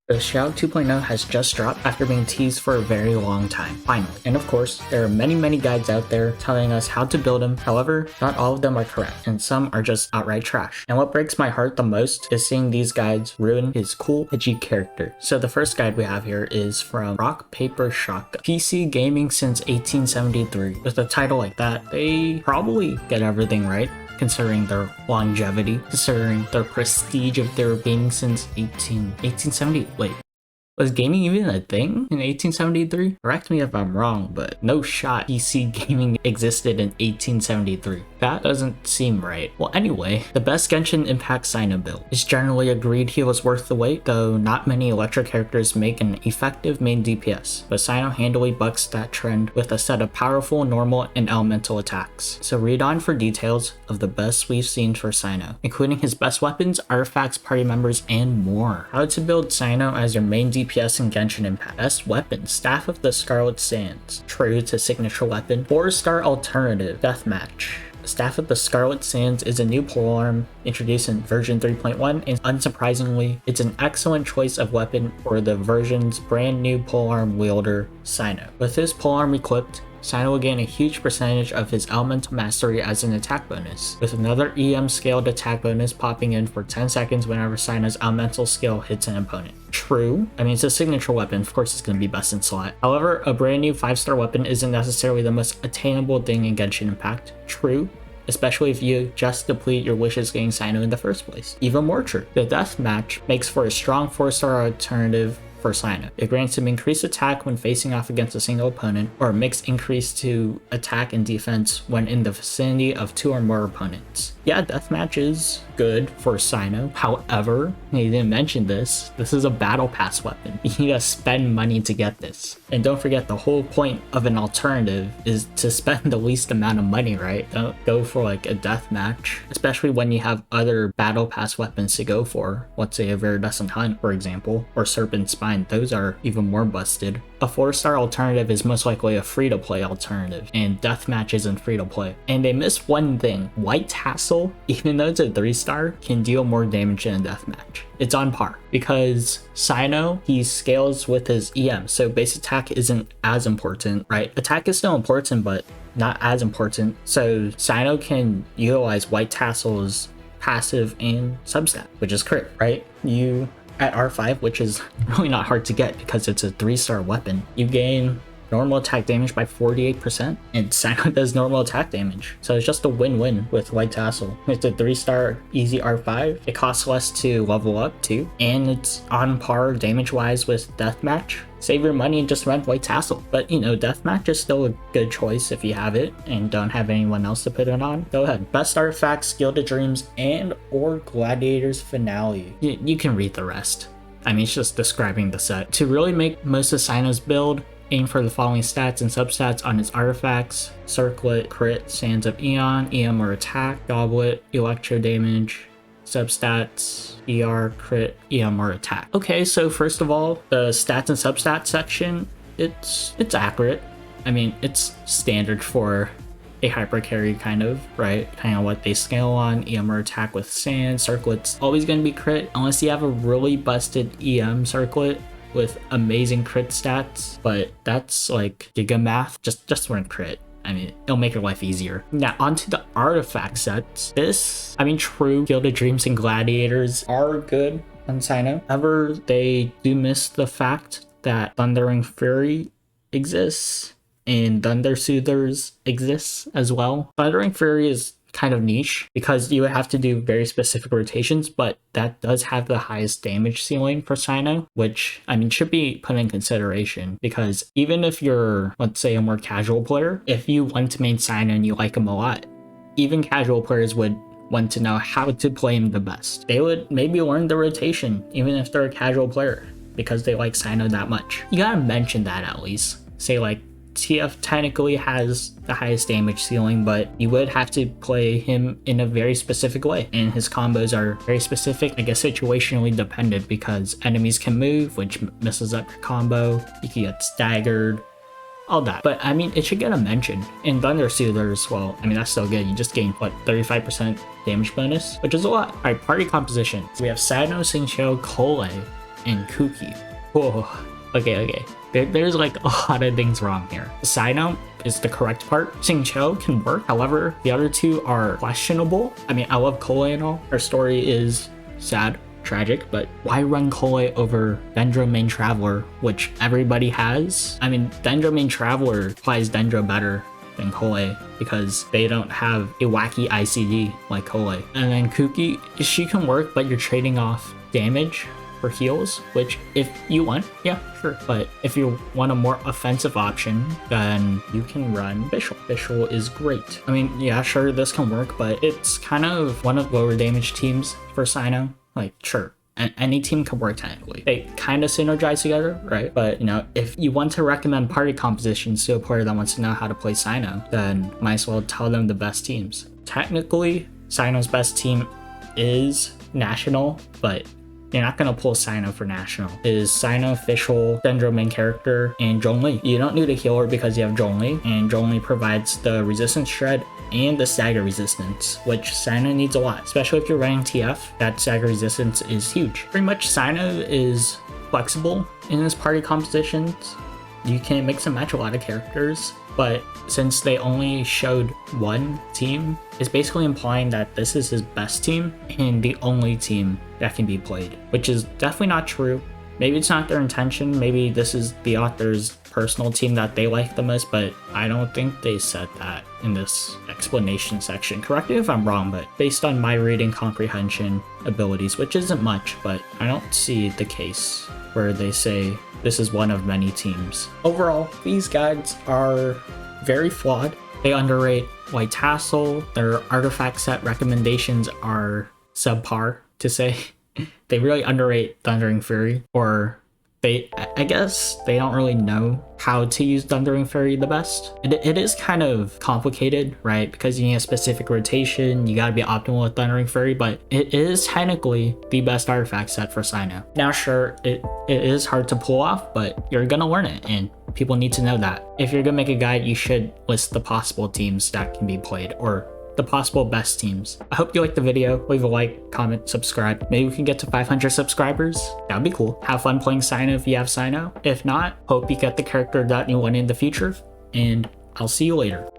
The Shroud 2.0 has just dropped after being teased for a very long time, finally. And of course, there are many guides out there telling us how to build him. However, not all of them are correct, and some are just outright trash. And what breaks my heart the most is seeing these guides ruin his cool, edgy character. So the first guide we have here is from Rock Paper Shotgun. PC gaming since 1873. With a title like that, they probably get everything right, considering their longevity, considering their prestige of their gaming since 1870. Wait, was gaming even a thing in 1873? Correct me if I'm wrong, but no shot PC gaming existed in 1873. That doesn't seem right. Well, anyway, the best Genshin Impact Cyno build. It's generally agreed he was worth the wait, though not many electric characters make an effective main DPS, but Cyno handily bucks that trend with a set of powerful, normal, and elemental attacks. So read on for details of the best we've seen for Cyno, including his best weapons, artifacts, party members, and more. How to build Cyno as your main DPS in Genshin Impact. Best weapon, Staff of the Scarlet Sands. True to signature weapon. 4-star alternative, Deathmatch. Staff of the Scarlet Sands is a new polearm introduced in version 3.1, and unsurprisingly, it's an excellent choice of weapon for the version's brand new polearm wielder, Cyno. With his polearm equipped, Cyno will gain a huge percentage of his elemental mastery as an attack bonus, with another EM scaled attack bonus popping in for 10 seconds whenever Cyno's elemental skill hits an opponent. True, I mean, it's a signature weapon, of course it's going to be best in slot. However, a brand new 5-star weapon isn't necessarily the most attainable thing in Genshin Impact. True, especially if you just deplete your wishes getting Cyno in the first place. Even more true, the Deathmatch makes for a strong 4-star alternative for Cyno. It grants him increased attack when facing off against a single opponent, or a mixed increase to attack and defense when in the vicinity of 2 or more opponents. Yeah, Deathmatch is good for Cyno. However, he didn't mention this is a battle pass weapon. You need to spend money to get this. And don't forget, the whole point of an alternative is to spend the least amount of money, right? Don't go for like a Deathmatch, especially when you have other battle pass weapons to go for. Let's say a Viridescent Hunt, for example, or Serpent Spine. Those are even more busted. A 4-star alternative is most likely a free-to-play alternative, and Deathmatch isn't free-to-play. And they miss one thing. White Tassel, even though it's a 3-star, can deal more damage than a Deathmatch. It's on par, because Cyno, he scales with his EM, so base attack isn't as important, right? Attack is still important, but not as important. So Cyno can utilize White Tassel's passive and substat, which is crit, right? You at R5, which is really not hard to get because it's a 3-star weapon, you gain normal attack damage by 48%, and Cyno does normal attack damage. So it's just a win-win with White Tassel. It's a 3-star easy R5, it costs less to level up too, and it's on par damage-wise with Deathmatch. Save your money and just rent White Tassel. But you know, Deathmatch is still a good choice if you have it and don't have anyone else to put it on. Go ahead. Best artifacts, Gilded Dreams, and or Gladiator's Finale. You can read the rest. I mean, it's just describing the set. To really make most of Cyno's build, aim for the following stats and substats on his artifacts: Circlet, Crit, Sands of Eon, EM or Attack, Goblet, Electro Damage, substats, ER, Crit, EM or Attack. Okay, so first of all, the stats and substats section, it's accurate. I mean, it's standard for a hyper carry kind of, right? Kind of what they scale on. EM or Attack with Sand, Circlet's always going to be crit unless you have a really busted EM Circlet with amazing crit stats, but that's like giga math. Just run crit. I mean, it'll make your life easier. Now, onto the artifact sets. True, Gilded Dreams and Gladiators are good on Cyno. However, they do miss the fact that Thundering Fury exists and Thunder Soothers exists as well. Thundering Fury is kind of niche because you would have to do very specific rotations, but that does have the highest damage ceiling for Cyno, which I mean should be put in consideration, because even if you're, let's say, a more casual player, if you want to main Cyno and you like him a lot, even casual players would want to know how to play him the best. They would maybe learn the rotation even if they're a casual player because they like Cyno that much. You gotta mention that at least. Say like, TF technically has the highest damage ceiling, but you would have to play him in a very specific way, and his combos are very specific, I guess situationally dependent, because enemies can move, which messes up your combo. You can get staggered, all that. But I mean, it should get a mention. In Thunder Soothers, well, I mean, that's so good. You just gain, what, 35% damage bonus, which is a lot. All right, party composition. So we have Cyno, Xingqiu, Cole, and Kuki. Whoa, okay. There's like a lot of things wrong here. Cyno is the correct part. Xingqiu can work, however, the other two are questionable. I mean, I love Cole and all. Her story is sad, tragic, but why run Cole over Dendro Main Traveler, which everybody has? I mean, Dendro Main Traveler applies Dendro better than Cole because they don't have a wacky ICD like Cole. And then Kuki, she can work, but you're trading off damage for heals, which if you want, yeah, sure. But if you want a more offensive option, then you can run Fischl. Fischl is great. I mean, yeah, sure, this can work, but it's kind of one of the lower damage teams for Cyno. Like, sure, and any team can work technically. They kind of synergize together, right? But, you know, if you want to recommend party compositions to a player that wants to know how to play Cyno, then might as well tell them the best teams. Technically, Cyno's best team is National, but you're not gonna pull Cyno for National. It is Cyno, Fischl, Dendro main character, and Zhongli. You don't need a healer because you have Zhongli, and Zhongli provides the resistance shred and the stagger resistance, which Cyno needs a lot, especially if you're running TF. That stagger resistance is huge. Pretty much Cyno is flexible in his party compositions. You can mix and match a lot of characters, but since they only showed one team, it's basically implying that this is his best team and the only team that can be played, which is definitely not true. Maybe it's not their intention, maybe this is the author's personal team that they like the most, but I don't think they said that in this explanation section. Correct me if I'm wrong, but based on my reading comprehension abilities, which isn't much, but I don't see the case where they say this is one of many teams. Overall, these guides are very flawed. They underrate White Tassel. Their artifact set recommendations are subpar, to say. They really underrate Thundering Fury, or I guess they don't really know how to use Thundering Fury the best. It is kind of complicated, right? Because you need a specific rotation, you gotta be optimal with Thundering Fury, but it is technically the best artifact set for Cyno. Now sure, it is hard to pull off, but you're gonna learn it, and people need to know that. If you're gonna make a guide, you should list the possible teams that can be played, or the possible best teams. I hope you liked the video. Leave a like, comment, subscribe. Maybe we can get to 500 subscribers. That would be cool. Have fun playing Cyno if you have Cyno. If not, hope you get the character that you want in the future, and I'll see you later.